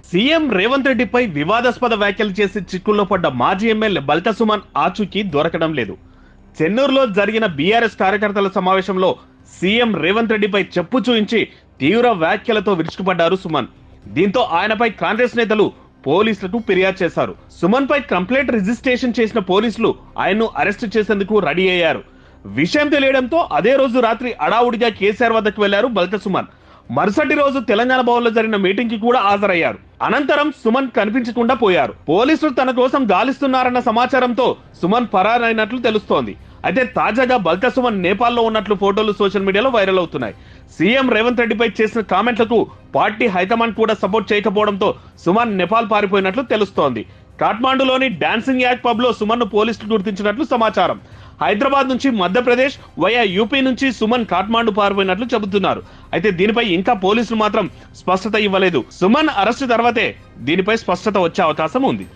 CM Revanth రెడ్డిపై వివాదాస్పద వ్యాఖ్యలు చేసి చిక్కుల్లో పడ్డ మాజీ ఎమ్మెల్యే బల్తా సుమన్ ఆచూకీ దొరకడం లేదు. చెన్నూరులో జరిగిన బీఆర్ఎస్ కార్యకర్తల సమావేశంలో సీఎం రేవంత్ రెడ్డిపై చెప్పు చూయించి తీవ్ర వ్యాఖ్యలతో విరుచుకుపడ్డారు సుమన్. దీంతో ఆయనపై కాంగ్రెస్ నేతలు పోలీసులకు ఫిర్యాదు చేశారు. సుమన్ పై కంప్లైంట్ రిజిస్ట్రేషన్ చేసిన పోలీసులు ఆయన్ను అరెస్టు చేసేందుకు రెడీ అయ్యారు. విషయం తెలియడంతో అదే రోజు రాత్రి అడావుడిగా కేసీఆర్ వద్దకు వెళ్లారు బల్తా సుమన్. మరుసటి రోజు తెలంగాణ భవన్ లో జరిగిన మీటింగ్ కి కూడా హాజరయ్యారు. అనంతరం సుమన్ కనిపించకుండా పోయారు. పోలీసులు తన కోసం గాలిస్తున్నారన్న సమాచారంతో సుమన్ పరారైనట్లు తెలుస్తోంది. అయితే తాజాగా బల్తా సుమన్ నేపాల్లో ఉన్నట్లు ఫోటోలు సోషల్ మీడియాలో వైరల్ అవుతున్నాయి. సీఎం రేవంత్ రెడ్డిపై చేసిన కామెంట్లకు పార్టీ హైకమాండ్ కూడా సపోర్ట్ చేయకపోవడంతో సుమన్ నేపాల్ పారిపోయినట్లు తెలుస్తోంది. కాఠ్మాండులోని డాన్సింగ్ యాక్ పబ్ లో సుమన్ ను పోలీసులు గుర్తించినట్లు సమాచారం. హైదరాబాద్ నుంచి మధ్యప్రదేశ్ వయా యూపీ నుంచి సుమన్ కాఠ్మాండు పారిపోయినట్లు చెబుతున్నారు. అయితే దీనిపై ఇంకా పోలీసులు మాత్రం స్పష్టత ఇవ్వలేదు. సుమన్ అరెస్టు తర్వాతే దీనిపై స్పష్టత వచ్చే అవకాశం ఉంది.